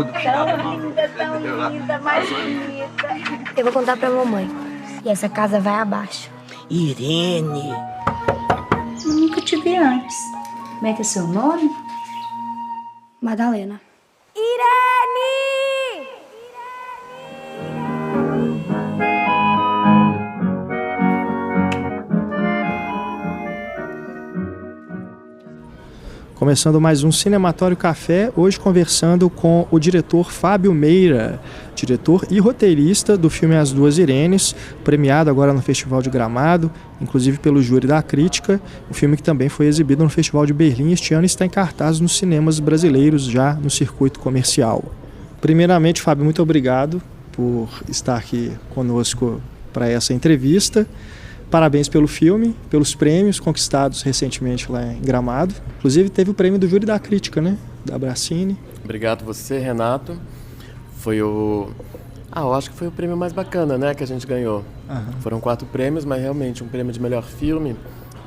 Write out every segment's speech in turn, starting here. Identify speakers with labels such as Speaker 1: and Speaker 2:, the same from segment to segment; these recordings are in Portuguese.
Speaker 1: Tão linda, mais bonita. Eu vou contar pra mamãe. E essa casa vai abaixo.
Speaker 2: Irene.
Speaker 3: Eu nunca te vi antes. Como é que é seu nome?
Speaker 1: Madalena. Irene!
Speaker 4: Começando mais um Cinematório Café, hoje conversando com o diretor Fábio Meira, diretor e roteirista do filme As Duas Irenes, premiado agora no Festival de Gramado, inclusive pelo júri da crítica, um filme que também foi exibido no Festival de Berlim este ano e está em cartaz nos cinemas brasileiros já no circuito comercial. Primeiramente, Fábio, muito obrigado por estar aqui conosco para essa entrevista. Parabéns pelo filme, pelos prêmios conquistados recentemente lá em Gramado. Inclusive teve o prêmio do júri da crítica, né? Da Bracini.
Speaker 5: Obrigado você, Renato. Foi eu acho que foi o prêmio mais bacana, né, que a gente ganhou.
Speaker 4: Uhum.
Speaker 5: Foram 4 prêmios, mas realmente um prêmio de melhor filme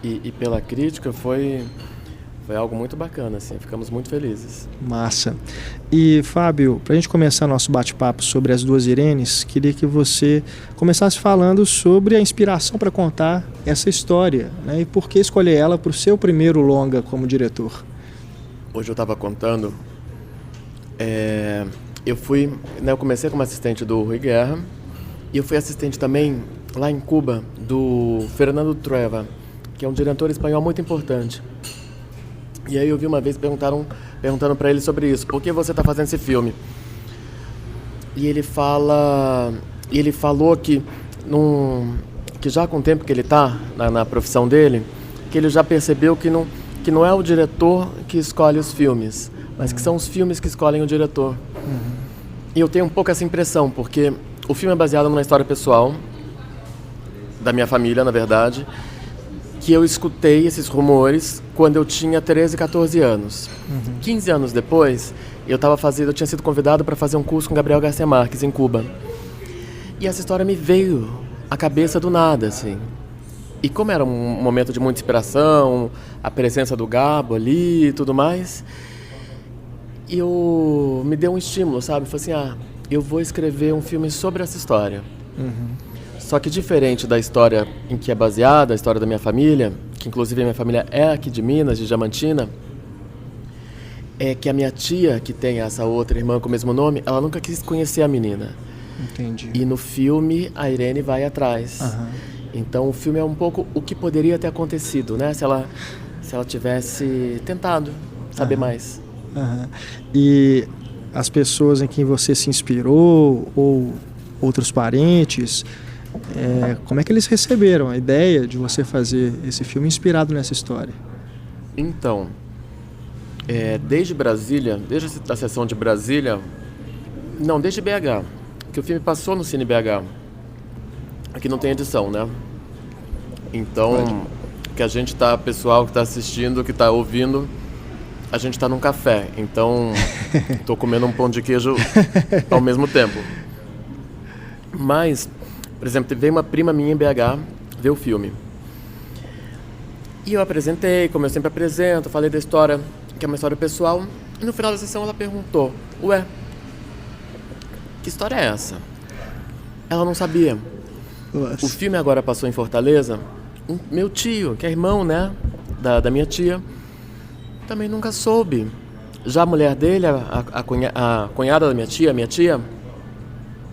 Speaker 5: e pela crítica foi algo muito bacana, assim. Ficamos muito felizes.
Speaker 4: Massa. E, Fábio, para a gente começar nosso bate-papo sobre As Duas Irenes, queria que você começasse falando sobre a inspiração para contar essa história, né? E por que escolher ela para o seu primeiro longa como diretor.
Speaker 5: Hoje eu estava contando, eu comecei como assistente do Rui Guerra e eu fui assistente também lá em Cuba do Fernando Trueba, que é um diretor espanhol muito importante. E aí eu vi uma vez perguntando para ele sobre isso, por que você está fazendo esse filme? E ele falou que já com o tempo que ele está na profissão dele, que ele já percebeu que não é o diretor que escolhe os filmes, mas que são os filmes que escolhem o diretor.
Speaker 4: Uhum.
Speaker 5: E eu tenho um pouco essa impressão, porque o filme é baseado numa história pessoal, da minha família, na verdade, que eu escutei esses rumores quando eu tinha 13, 14 anos.
Speaker 4: Uhum.
Speaker 5: 15 anos depois, eu tinha sido convidado para fazer um curso com Gabriel Garcia Marques em Cuba. E essa história me veio à cabeça do nada, assim. E como era um momento de muita inspiração, a presença do Gabo ali e tudo mais, me deu um estímulo, sabe? Falei assim, eu vou escrever um filme sobre essa história.
Speaker 4: Uhum.
Speaker 5: Só que diferente da história em que é baseada, a história da minha família, que inclusive a minha família é aqui de Minas, de Diamantina, é que a minha tia, que tem essa outra irmã com o mesmo nome, ela nunca quis conhecer a menina.
Speaker 4: Entendi.
Speaker 5: E no filme a Irene vai atrás.
Speaker 4: Uhum.
Speaker 5: Então o filme é um pouco o que poderia ter acontecido, né? Se ela tivesse tentado saber mais.
Speaker 4: Uhum. E as pessoas em quem você se inspirou, ou outros parentes, como é que eles receberam a ideia de você fazer esse filme inspirado nessa história?
Speaker 5: Então, desde Brasília, desde a sessão de Brasília, não, desde BH, que o filme passou no Cine BH, aqui não tem edição, né? Então, que a gente tá, pessoal que tá assistindo, que tá ouvindo, a gente tá num café, então tô comendo um pão de queijo ao mesmo tempo. Mas, por exemplo, veio uma prima minha em BH ver o filme. E eu apresentei, como eu sempre apresento, falei da história, que é uma história pessoal. E no final da sessão ela perguntou, que história é essa? Ela não sabia.
Speaker 4: Nossa.
Speaker 5: O filme agora passou em Fortaleza. Meu tio, que é irmão, né, da minha tia, também nunca soube. Já a mulher dele, a cunhada da minha tia,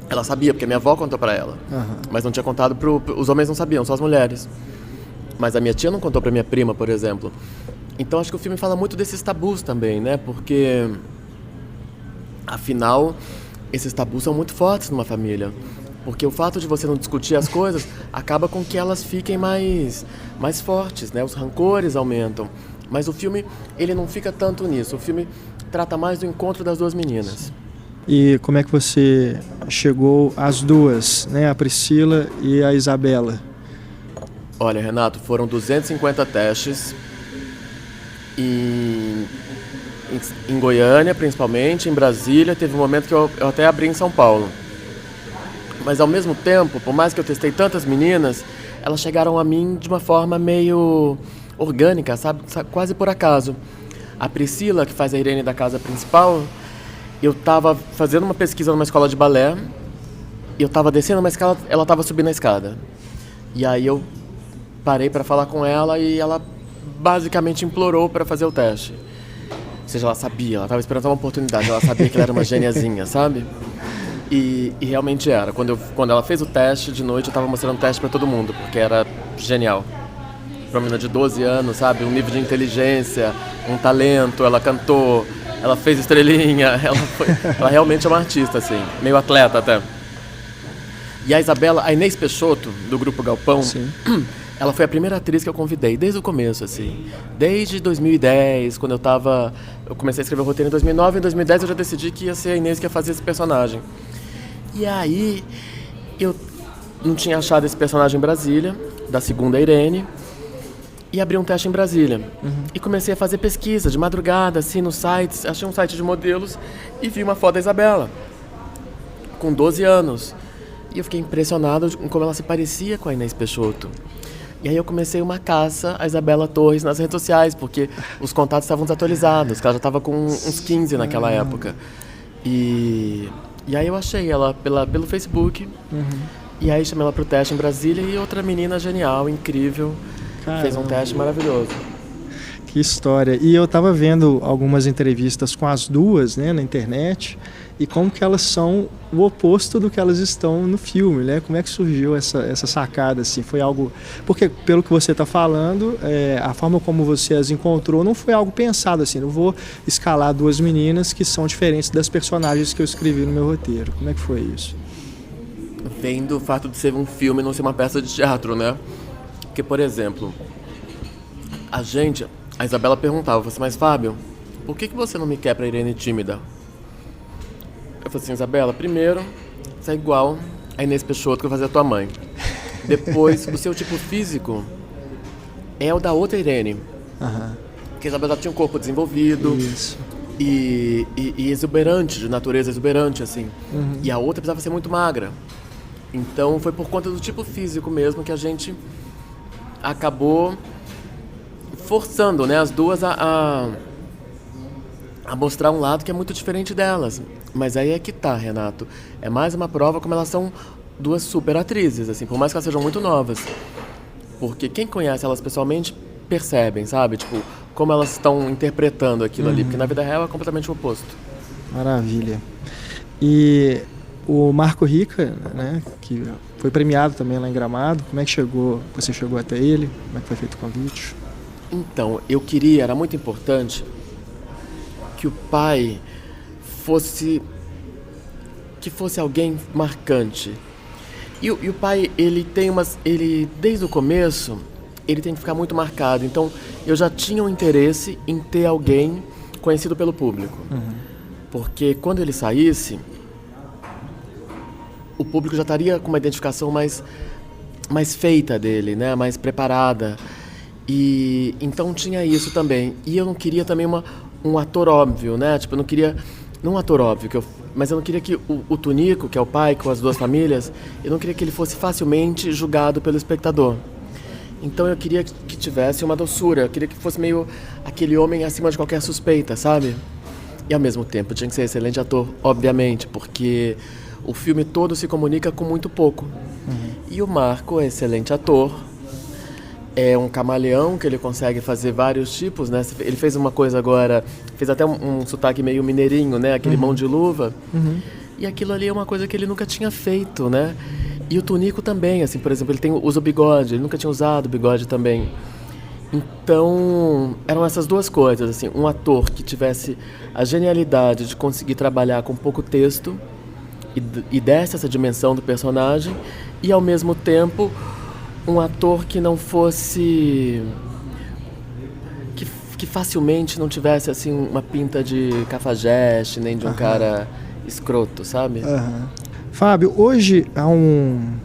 Speaker 5: ela sabia, porque a minha avó contou pra ela.
Speaker 4: Uhum.
Speaker 5: Mas não tinha contado os homens não sabiam, só as mulheres. Mas a minha tia não contou pra minha prima, por exemplo. Então acho que o filme fala muito desses tabus também, né? Porque, afinal, esses tabus são muito fortes numa família. Porque o fato de você não discutir as coisas acaba com que elas fiquem mais fortes, né? Os rancores aumentam. Mas o filme, ele não fica tanto nisso. O filme trata mais do encontro das duas meninas.
Speaker 4: E como é que você chegou às duas, né? A Priscila e a Isabela?
Speaker 5: Olha, Renato, foram 250 testes em Goiânia, principalmente, em Brasília. Teve um momento que eu até abri em São Paulo. Mas, ao mesmo tempo, por mais que eu testei tantas meninas, elas chegaram a mim de uma forma meio orgânica, sabe? Quase por acaso. A Priscila, que faz a Irene da casa principal, eu tava fazendo uma pesquisa numa escola de balé, eu tava descendo uma escada, ela tava subindo a escada. E aí eu parei para falar com ela e ela basicamente implorou para fazer o teste. Ou seja, ela sabia, ela tava esperando uma oportunidade, ela sabia que ela era uma geniazinha, sabe? E realmente era. Quando ela fez o teste de noite, eu tava mostrando o teste para todo mundo, porque era genial. Pra uma menina de 12 anos, sabe? Um nível de inteligência, um talento, ela cantou, ela fez estrelinha, ela realmente é uma artista, assim, meio atleta até. E a Isabela, a Inês Peixoto, do Grupo Galpão,
Speaker 4: Sim.
Speaker 5: Ela foi a primeira atriz que eu convidei, desde o começo, assim. Desde 2010, quando eu comecei a escrever o roteiro em 2009, em 2010 eu já decidi que ia ser a Inês que ia fazer esse personagem. E aí, eu não tinha achado esse personagem em Brasília, da segunda Irene, e abri um teste em Brasília. E comecei a fazer pesquisa de madrugada, assim, nos sites. Achei um site de modelos e vi uma foto da Isabela, com 12 anos. E eu fiquei impressionado com como ela se parecia com a Inês Peixoto. E aí eu comecei uma caça a Isabela Torres nas redes sociais, porque os contatos estavam desatualizados, que ela já estava com uns 15 naquela época. E aí eu achei ela pelo Facebook, e aí chamei ela pro teste em Brasília, e outra menina genial, incrível, fez um teste maravilhoso.
Speaker 4: Que história. E eu tava vendo algumas entrevistas com as duas, né, na internet, e como que elas são o oposto do que elas estão no filme, né? Como é que surgiu essa sacada, assim? Foi algo... Porque, pelo que você está falando, a forma como você as encontrou não foi algo pensado, assim. Não vou escalar duas meninas que são diferentes das personagens que eu escrevi no meu roteiro. Como é que foi isso?
Speaker 5: Vem do fato de ser um filme e não ser uma peça de teatro, né? Porque, por exemplo, a Isabela perguntava, mas Fábio, por que você não me quer pra Irene tímida? Eu falei assim, Isabela, primeiro, você é igual a Inês Peixoto que eu fazia a tua mãe. Depois, o seu tipo físico é o da outra Irene. Porque a Isabela já tinha um corpo desenvolvido.
Speaker 4: Isso.
Speaker 5: E exuberante, de natureza exuberante, assim. E a outra precisava ser muito magra. Então, foi por conta do tipo físico mesmo que a gente acabou forçando, né, as duas a mostrar um lado que é muito diferente delas. Mas aí é que tá, Renato. É mais uma prova como elas são duas super atrizes, assim, por mais que elas sejam muito novas. Porque quem conhece elas pessoalmente percebem, sabe? Tipo, como elas estão interpretando aquilo ali. Porque na vida real é completamente o oposto.
Speaker 4: Maravilha. E o Marco Rica, né, que foi premiado também lá em Gramado, como é que você chegou até ele? Como é que foi feito o convite?
Speaker 5: Então, era muito importante que o pai fosse alguém marcante. E o pai, ele desde o começo, ele tem que ficar muito marcado. Então, eu já tinha um interesse em ter alguém conhecido pelo público. Porque quando ele saísse, o público já estaria com uma identificação mais feita dele, né? Mais preparada. E então tinha isso também. E eu não queria também um ator óbvio, né? Tipo, eu não queria... Não um ator óbvio, mas eu não queria que o Tunico, que é o pai com as duas famílias, eu não queria que ele fosse facilmente julgado pelo espectador. Então eu queria que tivesse uma doçura, eu queria que fosse meio aquele homem acima de qualquer suspeita, sabe? E ao mesmo tempo tinha que ser excelente ator, obviamente, porque o filme todo se comunica com muito pouco. E o Marco é excelente ator, é um camaleão que ele consegue fazer vários tipos, né? Ele fez uma coisa agora, fez até um sotaque meio mineirinho, né? Aquele mão de luva. E aquilo ali é uma coisa que ele nunca tinha feito, né? E o Tunico também, assim, por exemplo, usa o bigode, ele nunca tinha usado o bigode também. Então, eram essas duas coisas, assim, um ator que tivesse a genialidade de conseguir trabalhar com pouco texto e desse essa dimensão do personagem, e ao mesmo tempo um ator que não fosse... que facilmente não tivesse, assim, uma pinta de cafajeste, nem de um cara escroto, sabe?
Speaker 4: Fábio, hoje há como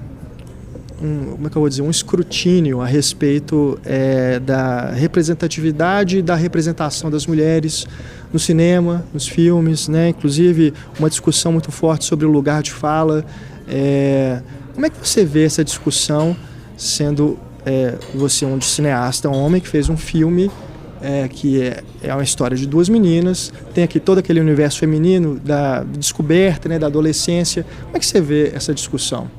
Speaker 4: é que eu vou dizer, um escrutínio a respeito da representatividade e da representação das mulheres no cinema, nos filmes, né? Inclusive uma discussão muito forte sobre o lugar de fala. Como é que você vê essa discussão, sendo você um cineasta, um homem que fez um filme que é uma história de duas meninas, tem aqui todo aquele universo feminino da descoberta, né, da adolescência. Como é que você vê essa discussão?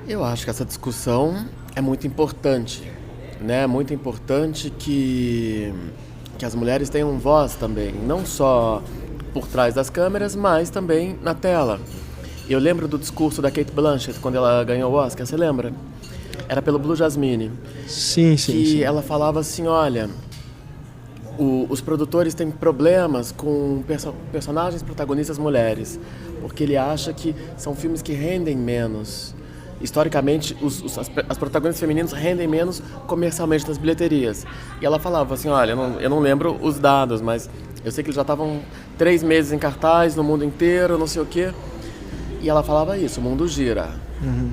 Speaker 5: Eu acho que essa discussão é muito importante, né? É muito importante que as mulheres tenham voz também, não só por trás das câmeras, mas também na tela. Eu lembro do discurso da Cate Blanchett quando ela ganhou o Oscar, você lembra? Era pelo Blue Jasmine.
Speaker 4: Sim.
Speaker 5: Ela falava assim, olha, os produtores têm problemas com personagens protagonistas mulheres, porque ele acha que são filmes que rendem menos. Historicamente, as protagonistas femininas rendem menos comercialmente nas bilheterias. E ela falava assim, olha, eu não lembro os dados, mas eu sei que eles já estavam 3 meses em cartaz no mundo inteiro, não sei o quê. E ela falava isso, o mundo gira.
Speaker 4: Uhum.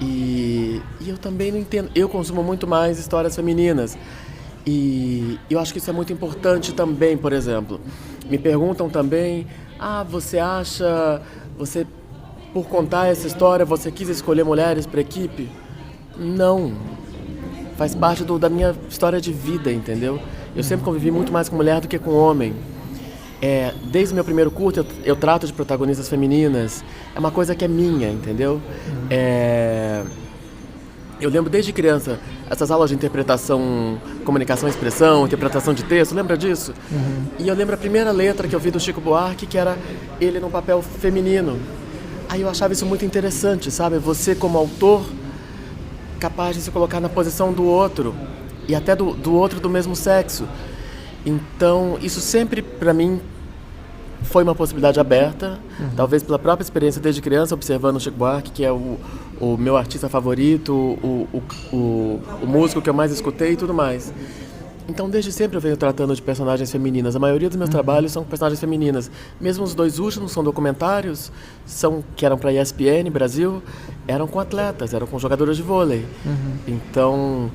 Speaker 5: E eu também não entendo. Eu consumo muito mais histórias femininas. E eu acho que isso é muito importante também, por exemplo. Me perguntam também, você por contar essa história, você quis escolher mulheres para a equipe? Não. Faz parte da minha história de vida, entendeu? Eu sempre convivi muito mais com mulher do que com homem. Desde o meu primeiro curto, eu trato de protagonistas femininas. É uma coisa que é minha, entendeu? Eu lembro desde criança, essas aulas de interpretação, comunicação e expressão, interpretação de texto, lembra disso? Uhum. E eu lembro a primeira letra que eu vi do Chico Buarque, que era ele num papel feminino. Aí eu achava isso muito interessante, sabe? Você como autor, capaz de se colocar na posição do outro, e até do outro do mesmo sexo. Então, isso sempre, para mim, foi uma possibilidade aberta, talvez pela própria experiência desde criança, observando o Chico Buarque, que é o meu artista favorito, o músico que eu mais escutei e tudo mais. Então, desde sempre eu venho tratando de personagens femininas. A maioria dos meus trabalhos são personagens femininas. Mesmo os 2 últimos são documentários, que eram para a ESPN Brasil, eram com atletas, eram com jogadoras de vôlei. Então,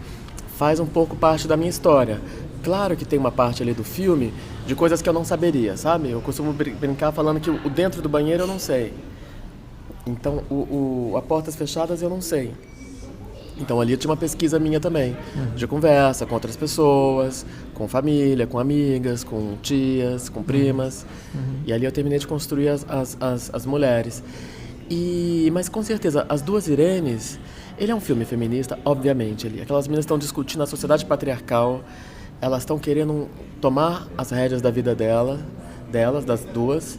Speaker 5: faz um pouco parte da minha história. Claro que tem uma parte ali do filme de coisas que eu não saberia, sabe? Eu costumo brincar falando que o dentro do banheiro eu não sei. Então, a portas fechadas eu não sei. Então ali tinha uma pesquisa minha também, de conversa com outras pessoas, com família, com amigas, com tias, com primas. E ali eu terminei de construir as mulheres. Mas com certeza, As Duas Irenes, ele é um filme feminista, obviamente. Aquelas meninas estão discutindo a sociedade patriarcal, elas estão querendo tomar as rédeas da vida delas, das duas,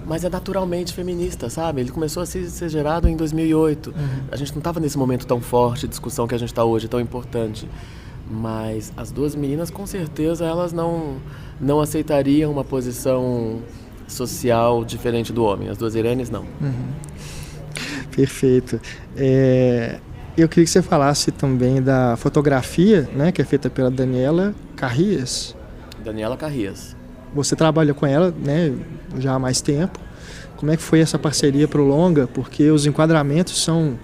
Speaker 5: mas é naturalmente feminista, sabe? Ele começou a ser gerado em 2008. A gente não estava nesse momento tão forte de discussão que a gente está hoje, tão importante. Mas as duas meninas, com certeza, elas não aceitariam uma posição social diferente do homem. As Duas Irenes, não.
Speaker 4: Perfeito. Eu queria que você falasse também da fotografia, né, que é feita pela Daniela Carrias.
Speaker 5: Daniela Carrias.
Speaker 4: Você trabalha com ela, né, já há mais tempo. Como é que foi essa parceria para o longa? Porque os enquadramentos são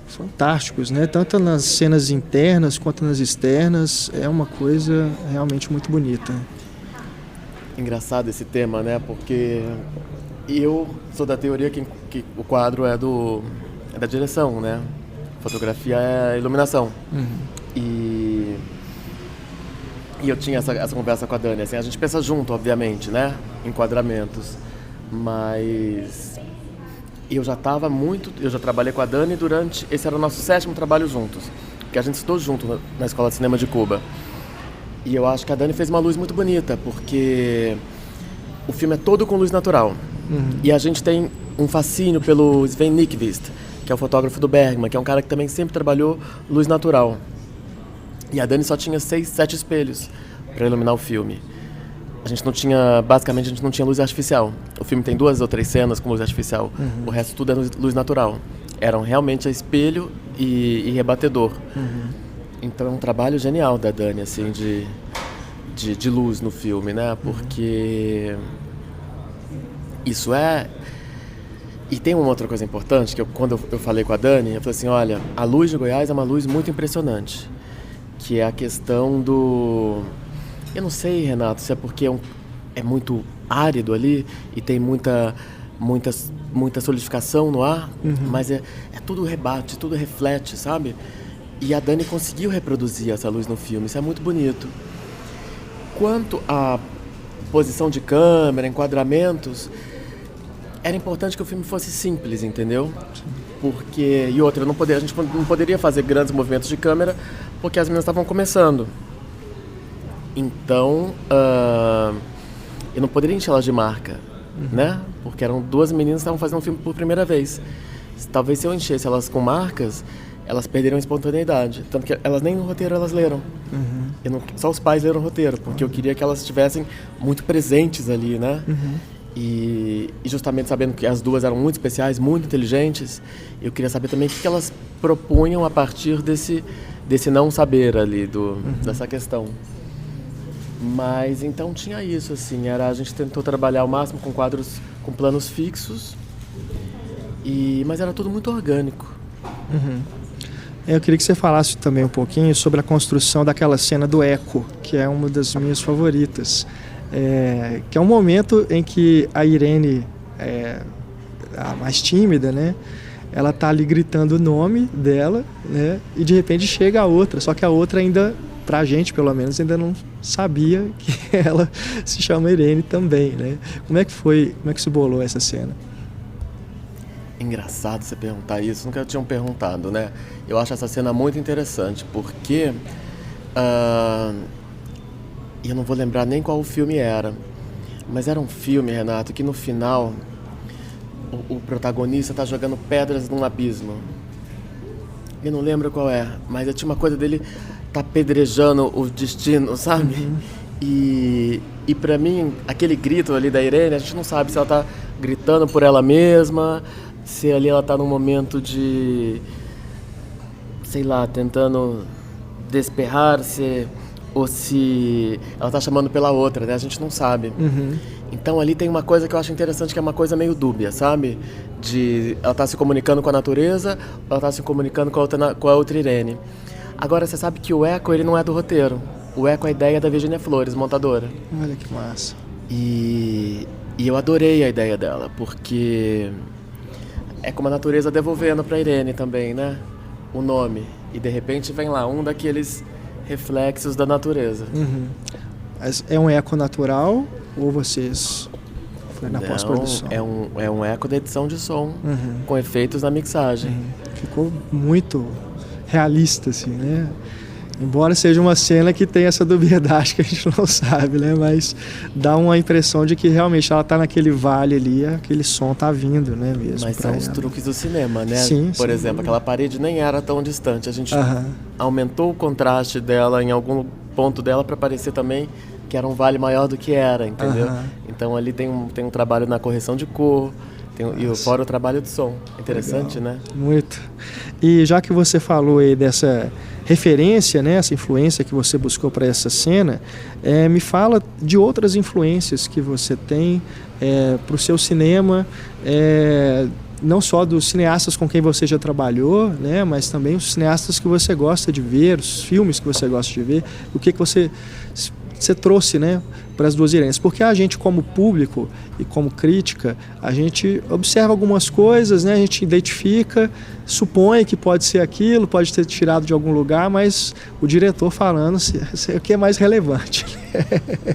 Speaker 4: fantásticos, né? Tanto nas cenas internas quanto nas externas. É uma coisa realmente muito bonita.
Speaker 5: Engraçado esse tema, né? Porque eu sou da teoria que o quadro é da direção, né? Fotografia é iluminação. E eu tinha essa conversa com a Dani, assim, a gente pensa junto, obviamente, né, enquadramentos, mas eu já trabalhei com a Dani esse era o nosso 7º trabalho juntos, que a gente estudou junto na Escola de Cinema de Cuba. E eu acho que a Dani fez uma luz muito bonita, porque o filme é todo com luz natural. E a gente tem um fascínio pelo Sven Nykvist, que é o fotógrafo do Bergman, que é um cara que também sempre trabalhou luz natural. E a Dani só tinha 6, 7 espelhos para iluminar o filme. Basicamente a gente não tinha luz artificial. O filme tem 2 ou 3 cenas com luz artificial. O resto tudo é luz natural. Eram realmente espelho e rebatedor. Então é um trabalho genial da Dani, assim, de luz no filme, né? Porque isso é... E tem uma outra coisa importante, que quando eu falei com a Dani, eu falei assim, olha, a luz de Goiás é uma luz muito impressionante. Que é a questão do... Eu não sei, Renato, se é porque é muito árido ali e tem muita solidificação no ar, mas é tudo rebate, tudo reflete, sabe? E a Dani conseguiu reproduzir essa luz no filme, isso é muito bonito. Quanto à posição de câmera, enquadramentos, era importante que o filme fosse simples, entendeu? Porque, e outra, a gente não poderia fazer grandes movimentos de câmera porque as meninas estavam começando. Então, eu não poderia encher elas de marca, né? Porque eram 2 meninas que estavam fazendo um filme por primeira vez. Talvez se eu enchesse elas com marcas, elas perderiam a espontaneidade. Tanto que elas nem no roteiro elas leram. Só os pais leram o roteiro, porque eu queria que elas estivessem muito presentes ali, né? E justamente sabendo que as 2 eram muito especiais, muito inteligentes, eu queria saber também o que elas propunham a partir desse não saber ali, dessa questão. Mas então tinha isso, assim, a gente tentou trabalhar ao máximo com quadros, com planos fixos, mas era tudo muito orgânico.
Speaker 4: Eu queria que você falasse também um pouquinho sobre a construção daquela cena do eco, que é uma das minhas favoritas. Que é um momento em que a Irene, a mais tímida, né? Ela tá ali gritando o nome dela, né? E de repente chega a outra, só que a outra ainda, pra gente pelo menos, ainda não sabia que ela se chama Irene também, né? Como é que se bolou essa cena?
Speaker 5: Engraçado você perguntar isso, nunca tinham perguntado, né? Eu acho essa cena muito interessante, porque eu não vou lembrar nem qual o filme era, mas era um filme, Renato, que no final o protagonista tá jogando pedras num abismo. Eu não lembro qual é, mas tinha uma coisa dele tá apedrejando o destino, sabe? E pra mim, aquele grito ali da Irene, a gente não sabe se ela tá gritando por ela mesma, se ali ela tá num momento de, sei lá, tentando desperrar-se, ou se ela tá chamando pela outra, né? A gente não sabe. Então ali tem uma coisa que eu acho interessante, que é uma coisa meio dúbia, sabe? Ela tá se comunicando com a natureza, ou ela tá se comunicando com a outra Irene. Agora, você sabe que o eco, ele não é do roteiro. O eco é a ideia da Virginia Flores, montadora.
Speaker 4: Olha que massa.
Speaker 5: E eu adorei a ideia dela, porque é como a natureza devolvendo pra Irene também, né? O nome. E de repente vem lá um daqueles reflexos da natureza.
Speaker 4: Mas é um eco natural ou vocês foi na pós-produção?
Speaker 5: É um eco da edição de som, com efeitos na mixagem.
Speaker 4: Ficou muito realista, assim, né? Embora seja uma cena que tem essa dubiedade que a gente não sabe, né? Mas dá uma impressão de que realmente ela tá naquele vale ali, aquele som tá vindo, né? Mesmo.
Speaker 5: Mas são os truques do cinema, né?
Speaker 4: Sim,
Speaker 5: Por exemplo, aquela parede nem era tão distante. A gente aumentou o contraste dela em algum ponto dela para parecer também que era um vale maior do que era, entendeu? Então ali tem um trabalho na correção de cor, e fora o trabalho de som. Interessante, legal, né?
Speaker 4: Muito. E já que você falou aí dessa referência, né, essa influência que você buscou para essa cena, me fala de outras influências que você tem para o seu cinema, não só dos cineastas com quem você já trabalhou, né, mas também os cineastas que você gosta de ver, os filmes que você gosta de ver, o que você trouxe, né, para as duas Irenes. Porque a gente, como público e como crítica, a gente observa algumas coisas, né, a gente identifica, supõe que pode ser aquilo, pode ter tirado de algum lugar, mas o diretor falando o que é mais relevante.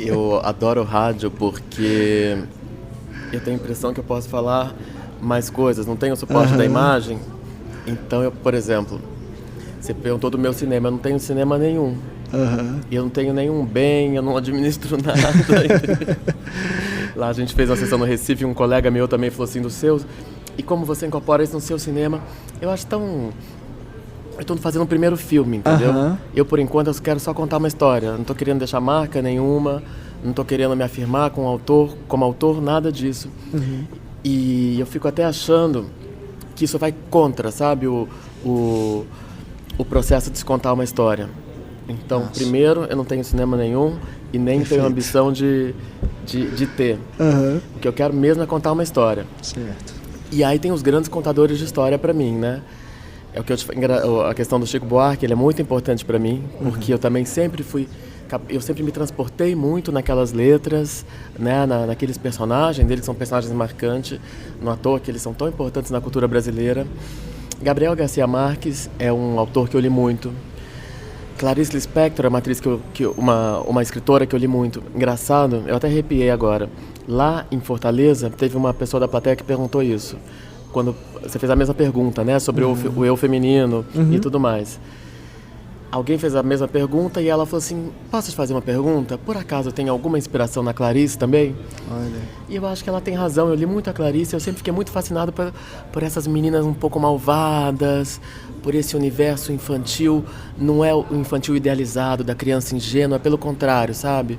Speaker 5: Eu adoro rádio porque eu tenho a impressão que eu posso falar mais coisas, não tenho o suporte da imagem. Então, eu, por exemplo, você perguntou do meu cinema, eu não tenho cinema nenhum. Eu não tenho nenhum bem, eu não administro nada. Lá a gente fez uma sessão no Recife, um colega meu também falou assim, dos seus. E como você incorpora isso no seu cinema? Eu acho tão... Eu estou fazendo um primeiro filme, entendeu? Eu, por enquanto, eu quero só contar uma história. Não estou querendo deixar marca nenhuma, não estou querendo me afirmar como autor, nada disso. E eu fico até achando que isso vai contra, sabe? O processo de se contar uma história. Então, primeiro, eu não tenho cinema nenhum e nem tenho ambição de ter. O que eu quero mesmo é contar uma história.
Speaker 4: Certo.
Speaker 5: E aí tem os grandes contadores de história para mim, né? É o que a questão do Chico Buarque, ele é muito importante para mim, porque eu também sempre me transportei muito naquelas letras, né, naqueles personagens dele, que são personagens marcantes, não à toa que eles são tão importantes na cultura brasileira. Gabriel Garcia Marques é um autor que eu li muito. Clarice Lispector é uma atriz uma escritora que eu li muito. Engraçado, eu até arrepiei agora. Lá em Fortaleza, teve uma pessoa da plateia que perguntou isso. Quando você fez a mesma pergunta, né? Sobre o eu feminino e tudo mais. Alguém fez a mesma pergunta e ela falou assim, posso te fazer uma pergunta? Por acaso tem alguma inspiração na Clarice também?
Speaker 4: Olha.
Speaker 5: E eu acho que ela tem razão. Eu li muito a Clarice, eu sempre fiquei muito fascinado por essas meninas um pouco malvadas, por esse universo infantil. Não é o infantil idealizado da criança ingênua, pelo contrário, sabe?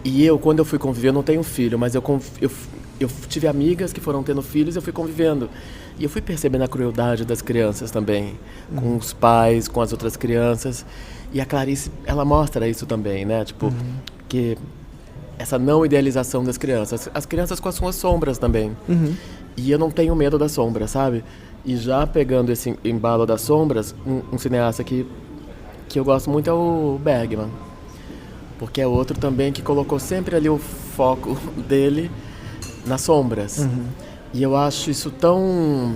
Speaker 5: E quando eu fui conviver, eu não tenho filho, mas eu tive amigas que foram tendo filhos e eu fui convivendo. E eu fui percebendo a crueldade das crianças também, com os pais, com as outras crianças. E a Clarice, ela mostra isso também, né? Tipo, que essa não idealização das crianças. As crianças com as suas sombras também. E eu não tenho medo das sombras, sabe? E já pegando esse embalo das sombras, um cineasta que eu gosto muito é o Bergman. Porque é outro também que colocou sempre ali o foco dele nas sombras. E eu acho isso tão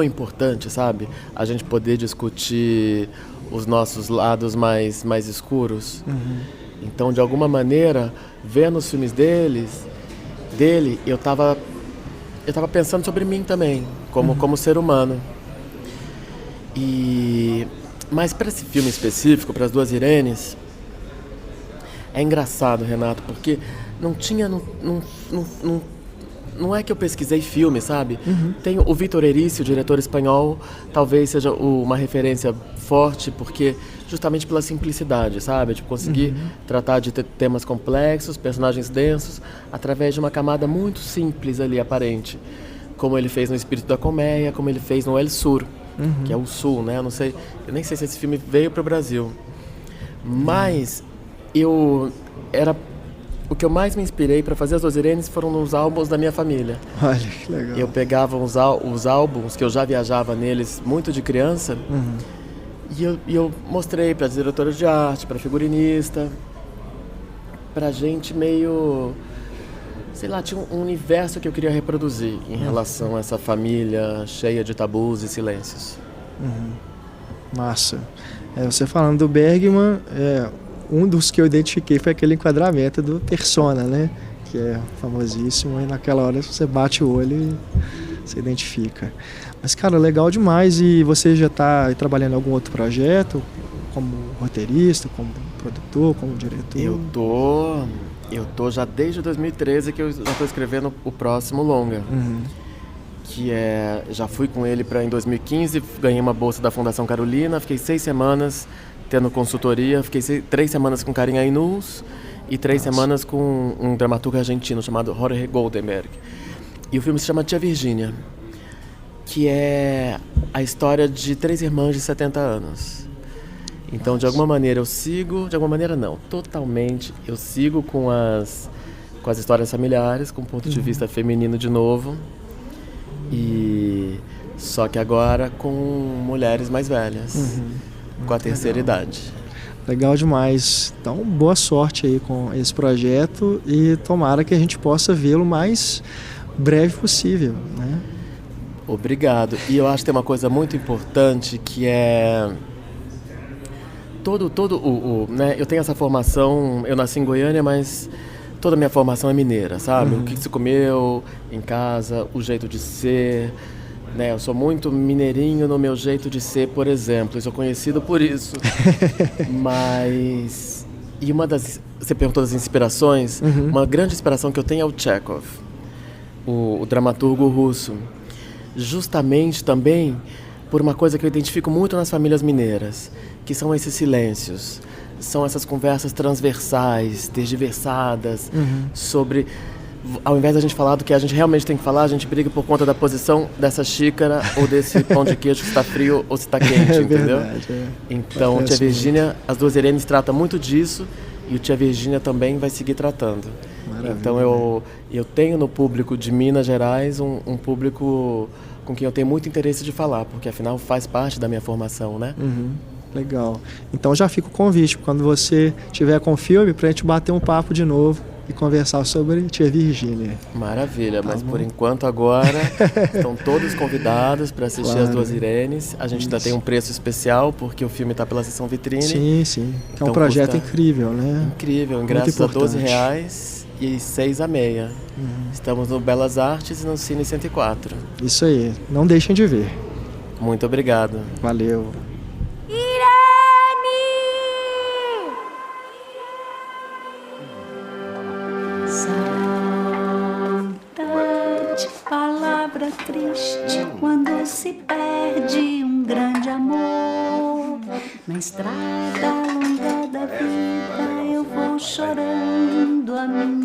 Speaker 5: importante, sabe? A gente poder discutir os nossos lados mais escuros. Então, de alguma maneira, vendo os filmes dele, eu tava pensando sobre mim também, como ser humano. Mas para esse filme específico, para As Duas Irenes, é engraçado, Renato, porque não é que eu pesquisei filme, sabe? Tem o Vítor Erice, o diretor espanhol, talvez seja uma referência forte, porque justamente pela simplicidade, sabe? Tipo, conseguir tratar de temas complexos, personagens densos, através de uma camada muito simples ali, aparente. Como ele fez no Espírito da Colmeia, como ele fez no El Sur, que é o Sul, né? Eu nem sei se esse filme veio para o Brasil. Mas o que eu mais me inspirei para fazer As Duas Irenes foram nos álbuns da minha família.
Speaker 4: Olha, que legal.
Speaker 5: Eu pegava os álbuns, que eu já viajava neles muito de criança, e eu mostrei para diretora de arte, para figurinista, para gente meio... Sei lá, tinha um universo que eu queria reproduzir em relação a essa família cheia de tabus e silêncios.
Speaker 4: Massa. Você falando do Bergman, um dos que eu identifiquei foi aquele enquadramento do Persona, né? Que é famosíssimo, e naquela hora você bate o olho e você identifica. Mas, cara, legal demais. E você já está trabalhando em algum outro projeto? Como roteirista, como produtor, como diretor?
Speaker 5: Eu tô já desde 2013 que eu já estou escrevendo o próximo longa. Que já fui com ele em 2015, ganhei uma bolsa da Fundação Carolina, fiquei 6 semanas tendo consultoria, fiquei 3 semanas com Karin Ainus e 3 semanas com um dramaturgo argentino chamado Jorge Goldenberg. E o filme se chama Tia Virgínia, que é a história de 3 irmãs de 70 anos. Então, de alguma maneira eu sigo, de alguma maneira não, totalmente, eu sigo com as histórias familiares, com o ponto de vista feminino de novo, só que agora com mulheres mais velhas. Com a terceira idade.
Speaker 4: Legal demais. Então, boa sorte aí com esse projeto e tomara que a gente possa vê-lo o mais breve possível, né?
Speaker 5: Obrigado. E eu acho que tem uma coisa muito importante que é né? Eu tenho essa formação, eu nasci em Goiânia, mas toda a minha formação é mineira, sabe? O que se comeu em casa, o jeito de ser, né? Eu sou muito mineirinho no meu jeito de ser, por exemplo. Eu sou conhecido por isso. Mas... E você perguntou das inspirações. Uma grande inspiração que eu tenho é o Chekhov, o dramaturgo russo. Justamente também por uma coisa que eu identifico muito nas famílias mineiras, que são esses silêncios. São essas conversas transversais, tergiversadas, sobre... Ao invés da gente falar do que a gente realmente tem que falar, a gente briga por conta da posição dessa xícara ou desse pão de queijo, se está frio ou se está quente, entendeu?
Speaker 4: Verdade,
Speaker 5: Então, Tia Virgínia, As Duas Irenes trata muito disso e o Tia Virgínia também vai seguir tratando. Maravilha. Então, eu tenho no público de Minas Gerais um público com quem eu tenho muito interesse de falar, porque afinal faz parte da minha formação, né?
Speaker 4: Legal. Então já fica o convite, quando você tiver com o filme, pra gente bater um papo de novo e conversar sobre Tia Virgínia.
Speaker 5: Maravilha, mas por enquanto agora estão todos convidados para assistir As Duas Irenes. A gente ainda tem um preço especial porque o filme está pela sessão vitrine.
Speaker 4: Sim, sim. Que é
Speaker 5: Então
Speaker 4: um projeto
Speaker 5: custa
Speaker 4: incrível, né?
Speaker 5: Incrível,
Speaker 4: Muito
Speaker 5: ingressos a
Speaker 4: importante.
Speaker 5: R$12 e 6 a meia. Estamos no Belas Artes e no Cine 104.
Speaker 4: Isso aí. Não deixem de ver.
Speaker 5: Muito obrigado.
Speaker 4: Valeu.
Speaker 3: Saudade, palavra triste quando se perde um grande amor. Na estrada longa da vida eu vou chorando a minha